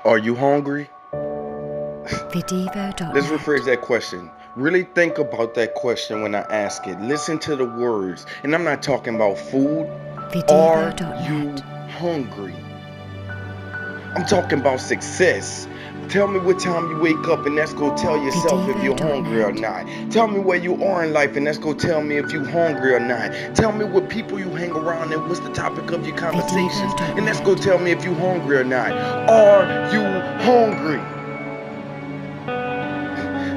Are you hungry? Let's Vidivo.net. rephrase that question. Really think about that question when I ask it. Listen to the words. And I'm not talking about food. Are you Vidivo.net. hungry? I'm talking about success. Tell me what time you wake up, and that's go tell yourself if you're hungry or not. Tell me where you are in life, and that's go tell me if you're hungry or not. Tell me what people you hang around and what's the topic of your conversations, and that's go tell me if you're hungry or not. Are you hungry?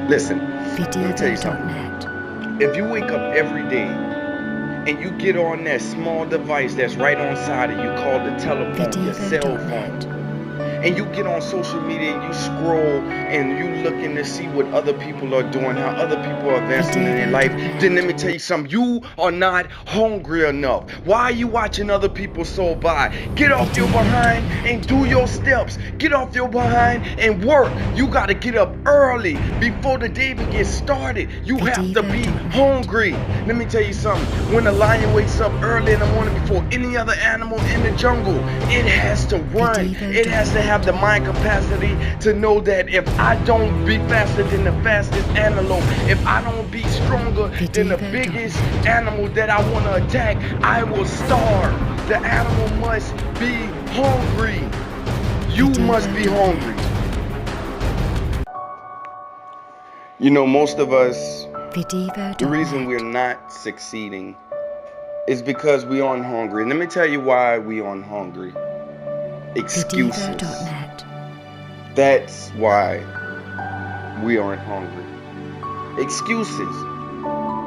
Listen, let me tell you something. Vidivo.net. If you wake up every day and you get on that small device that's right on side of you called the telephone, your cell phone, Vidivo.net. and you get on social media and you scroll and you looking to see what other people are doing, how other people are advancing in their life, then let me tell you something. You are not hungry enough. Why are you watching other people so by? Get off your behind and do your steps. Get off your behind and work. You got to get up early before the day even gets started. You have to be hungry. Let me tell you something. When a lion wakes up early in the morning before any other animal in the jungle, it has to run. It has to have the mind capacity to know that if I don't be faster than the fastest antelope, if I don't be stronger than the biggest animal that I want to attack, I will starve. The animal must be hungry. You must be hungry. You know, most of us, the reason we're not succeeding is because we aren't hungry. Let me tell you why we aren't hungry. Excuses. Vidivo.net. That's why we aren't hungry. Excuses.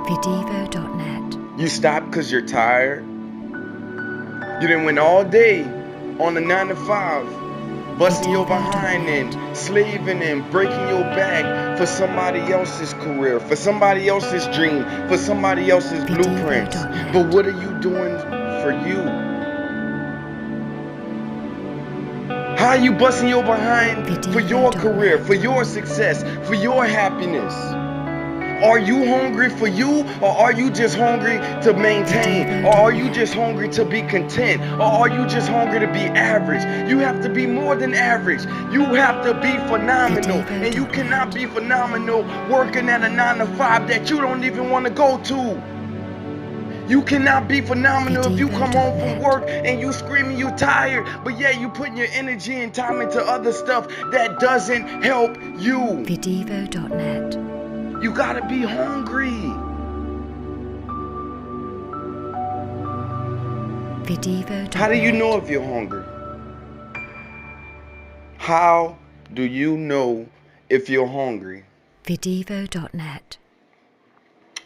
Vidivo.net. You stop because you're tired. You done went all day on a 9 to 5, busting your behind and slaving and breaking your back for somebody else's career, for somebody else's dream, for somebody else's blueprints. But what are you doing for you? How are you busting your behind for your career, for your success, for your happiness? Are you hungry for you, or are you just hungry to maintain? Or are you just hungry to be content? Or are you just hungry to be average? You have to be more than average. You have to be phenomenal. And you cannot be phenomenal working at a 9 to 5 that you don't even want to go to. You cannot be phenomenal if you come home from work and you screaming you tired, but yeah, you putting your energy and time into other stuff that doesn't help you. Vidivo.net. You gotta be hungry. Vidivo.net. How do you know if you're hungry? How do you know if you're hungry? Vidivo.net.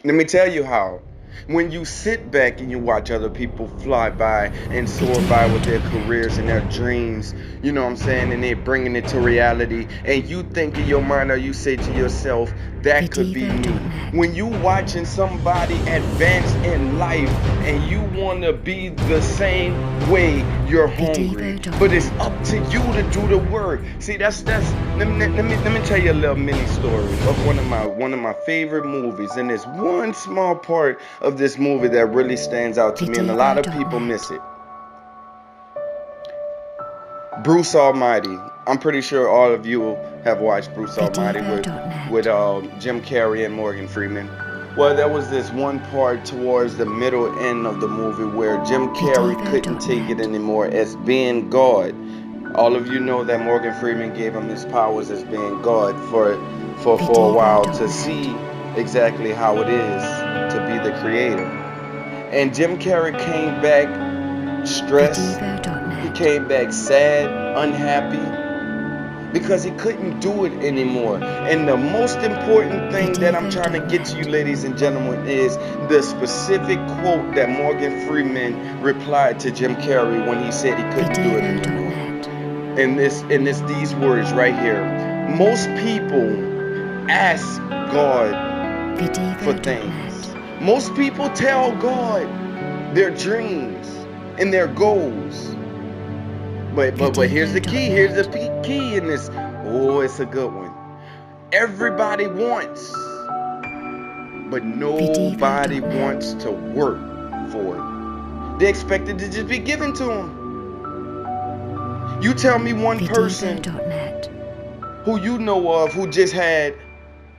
Let me tell you how. When you sit back and you watch other people fly by and soar by with their careers and their dreams, you know what I'm saying, and they're bringing it to reality, and you think in your mind or you say to yourself, that could be me. When you watching somebody advance in life and you want to be the same way, you're hungry. But it's up to you to do the work. See, let me tell you a little mini story of one of my favorite movies, and there's one small part of this movie that really stands out to me, and a lot of people miss it. Bruce Almighty. I'm pretty sure all of you have watched Bruce Almighty with Jim Carrey and Morgan Freeman. Well, there was this one part towards the middle end of the movie where Jim Carrey couldn't take it anymore as being God. All of you know that Morgan Freeman gave him his powers as being God for a while to see exactly how it is to be the creator. And Jim Carrey came back stressed. He came back sad, unhappy, because he couldn't do it anymore. And the most important thing that I'm trying to get to you, ladies and gentlemen, is the specific quote that Morgan Freeman replied to Jim Carrey when he said he couldn't do it anymore. And it's these words right here. Most people ask God for things. Most people tell God their dreams and their goals. But here's the key. Here's the key in this. Oh, it's a good one. Everybody wants, but nobody wants to work for it. They expect it to just be given to them. You tell me one person Vidivo.net. who you know of who just had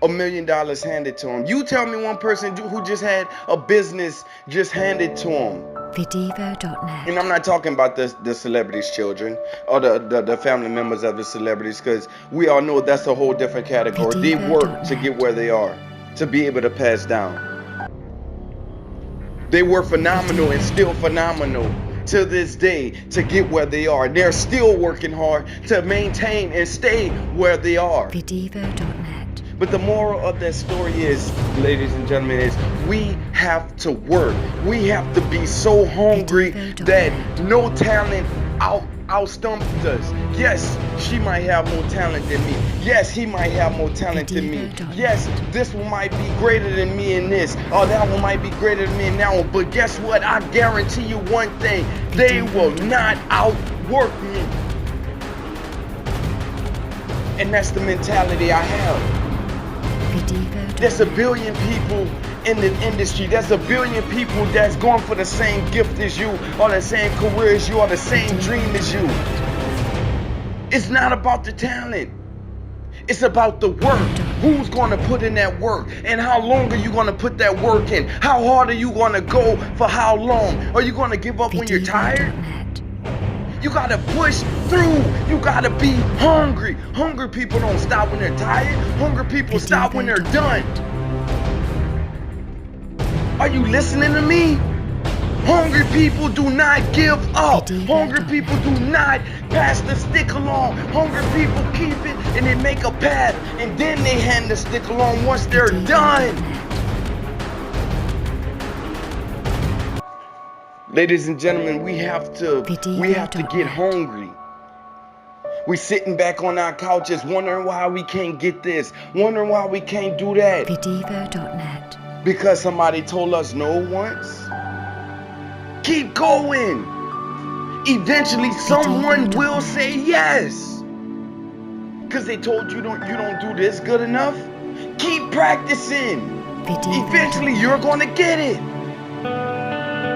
$1 million handed to him. You tell me one person who just had a business just handed to him. Vidivo.net. And I'm not talking about the celebrities' children or the family members of the celebrities, because we all know that's a whole different category. They work to get where they are, to be able to pass down. They were phenomenal and still phenomenal to this day to get where they are. They're still working hard to maintain and stay where they are. Vidivo.net. But the moral of that story is, ladies and gentlemen, is we have to work. We have to be so hungry that no talent outstumps us. Yes, she might have more talent than me. Yes, he might have more talent than me. Yes, this one might be greater than me in this, or that one might be greater than me in that one. But guess what? I guarantee you one thing: they will not outwork me. And that's the mentality I have. There's 1 billion people in the industry. There's 1 billion people that's going for the same gift as you, or the same career as you, or the same dream as you. It's not about the talent. It's about the work. Who's going to put in that work? And how long are you going to put that work in? How hard are you going to go for how long? Are you going to give up when you're tired? You got to push through. You got to be hungry. Hungry people don't stop when they're tired. Hungry people stop when they're done. Are you listening to me? Hungry people do not give up. Hungry people do not pass the stick along. Hungry people keep it and they make a path, and then they hand the stick along once they're done. Ladies and gentlemen, we have to get hungry. We're sitting back on our couches wondering why we can't get this, wondering why we can't do that. Vidivo.net. Because somebody told us no once. Keep going. Eventually someone will say yes. Because they told you don't do this good enough. Keep practicing. Eventually you're going to get it.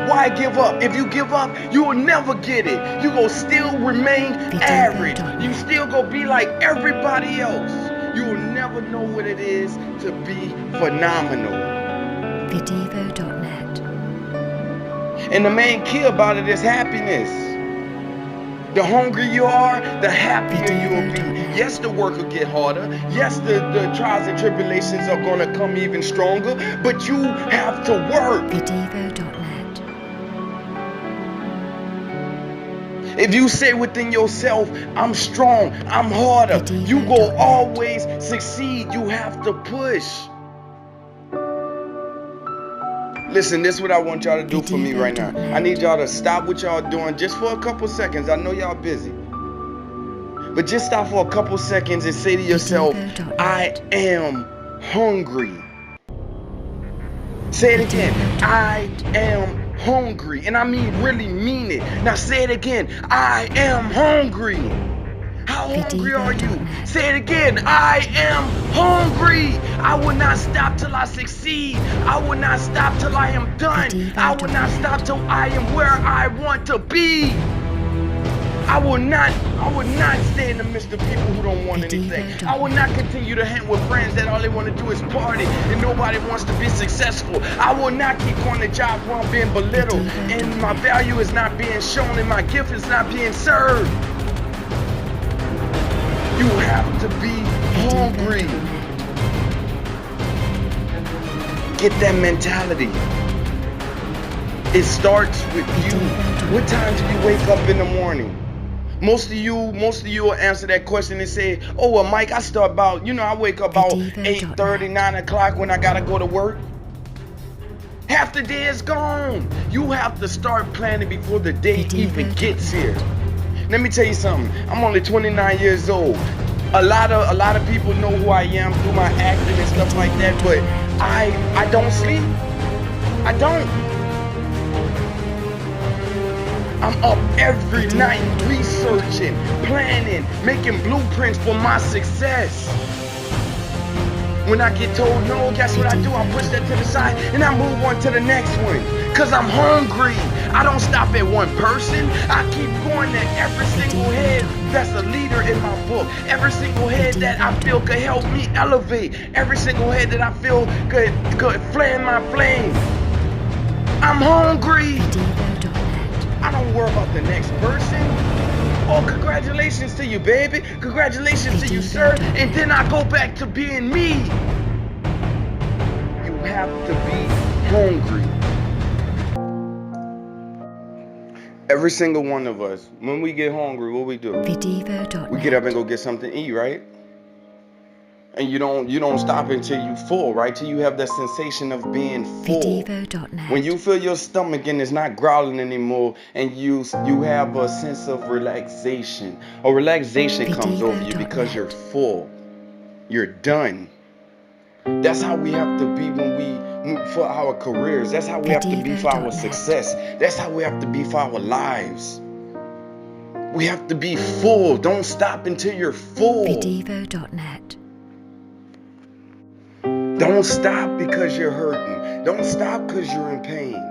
Why give up? If you give up, you will never get it. You will still remain average. You still gonna be like everybody else. You will never know what it is to be phenomenal. Vidivo.net. And the main key about it is happiness. The hungrier you are, the happier you will be. Yes, the work will get harder. Yes, the trials and tribulations are gonna come even stronger. But you have to work. Vidivo.net. If you say within yourself, I'm strong, I'm harder, you will always succeed. You have to push. Listen, this is what I want y'all to do for me right now. I need y'all to stop what y'all doing just for a couple seconds. I know y'all busy. But just stop for a couple seconds and say to yourself, I am hungry. Say it again. I am hungry. And I really mean it. Now say it again. I am hungry. How hungry are you? Say it again. I am hungry. I will not stop till I succeed. I will not stop till I am done. I will not stop till I am where I want to be. I will not stay in the midst of people who don't want anything. I will not continue to hang with friends that all they want to do is party and nobody wants to be successful. I will not keep going to jobs where I'm being belittled and my value is not being shown and my gift is not being served. You have to be hungry. Get that mentality. It starts with you. What time do you wake up in the morning? Most of you will answer that question and say, oh, well, Mike, I start about, I wake up about 8:30, 9 o'clock when I got to go to work. Half the day is gone. You have to start planning before the day even gets here. Let me tell you something. I'm only 29 years old. A lot of people know who I am through my acting and stuff like that, but I don't sleep. I don't. I'm up every night researching, planning, making blueprints for my success. When I get told no, guess what I do? I push that to the side and I move on to the next one. Cause I'm hungry. I don't stop at one person. I keep going to every single head that's a leader in my book. Every single head that I feel could help me elevate. Every single head that I feel could flame my flame. I'm hungry. I don't worry about the next person. Oh, congratulations to you, baby. Congratulations to you, sir. And then I go back to being me. You have to be hungry. Every single one of us, when we get hungry, what we do? We get up and go get something to eat, right? And you don't stop until you full, right? Till you have that sensation of being full. When you feel your stomach and it's not growling anymore, and you have a sense of relaxation. A relaxation comes over you because you're full. You're done. That's how we have to be for our careers. That's how we have to be for our success. That's how we have to be for our lives. We have to be full. Don't stop until you're full. Don't stop because you're hurting. Don't stop because you're in pain.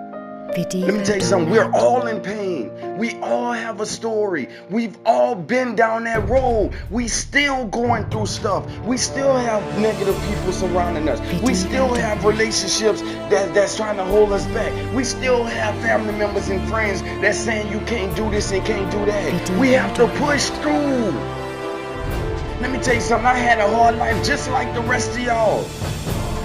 Let me tell you something. We're all in pain. We all have a story. We've all been down that road. We still going through stuff. We still have negative people surrounding us. We still have relationships that's trying to hold us back. We still have family members and friends that's saying you can't do this and can't do that. We have to push through. Let me tell you something. I had a hard life just like the rest of y'all.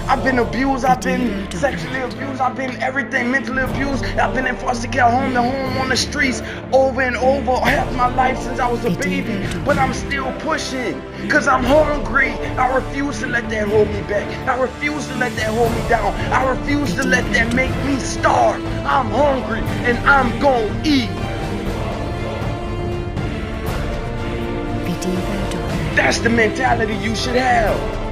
I've been abused, I've been sexually abused, I've been everything, mentally abused. I've been in foster care, home to home, on the streets, over and over, half my life since I was a baby. But I'm still pushing, because I'm hungry. I refuse to let that hold me back. I refuse to let that hold me down. I refuse to let that make me starve. I'm hungry, and I'm gonna eat. That's the mentality you should have.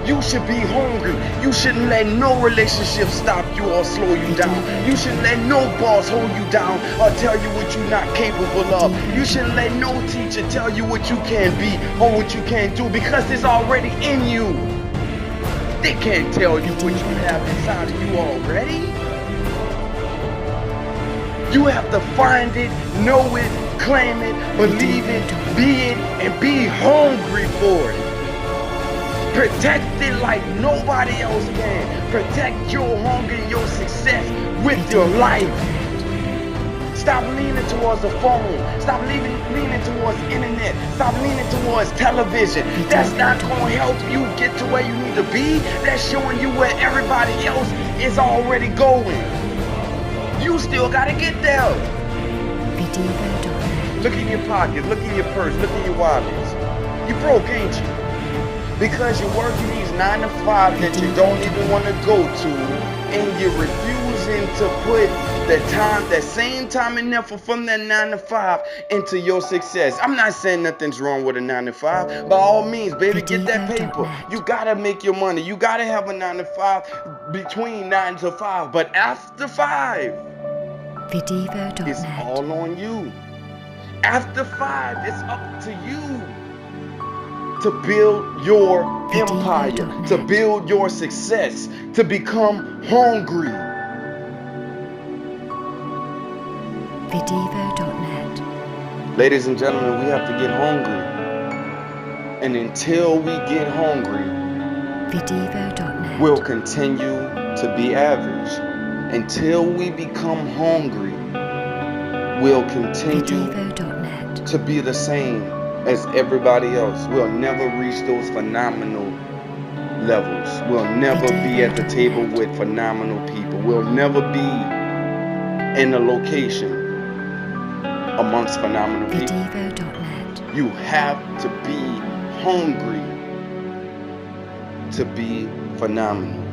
You should be hungry. You shouldn't let no relationship stop you or slow you down. You shouldn't let no boss hold you down or tell you what you're not capable of. You shouldn't let no teacher tell you what you can be or what you can't do, because it's already in you. They can't tell you what you have inside of you already. You have to find it, know it, claim it, believe it, be it, and be hungry for it. Protect it like nobody else can. Protect your hunger and your success with your life. Stop leaning towards the phone. Stop leaning towards internet. Stop leaning towards television. That's not going to help you get to where you need to be. That's showing you where everybody else is already going. You still got to get there. Look in your pocket. Look in your purse. Look in your wallets. You broke, ain't you? Because you're working these 9 to 5 that you don't even want to go to, and you're refusing to put that same time and effort from that 9 to 5 into your success. I'm not saying nothing's wrong with a 9 to 5. By all means, baby, get that paper. You gotta make your money. You gotta have a 9 to 5 between 9 to 5. But after 5, it's all on you. After 5, it's up to you to build your empire, to build your success, to become hungry. Ladies and gentlemen, we have to get hungry. And until we get hungry, we'll continue to be average. Until we become hungry, we'll continue to be the same as everybody else. We'll never reach those phenomenal levels. We'll never be at the table with phenomenal people. We'll never be in a location amongst phenomenal people. You have to be hungry to be phenomenal.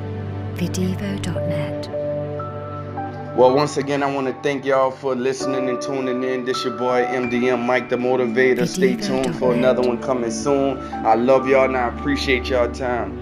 Well, once again, I want to thank y'all for listening and tuning in. This your boy MDM, Mike the Motivator. Stay tuned for another one coming soon. I love y'all and I appreciate y'all time.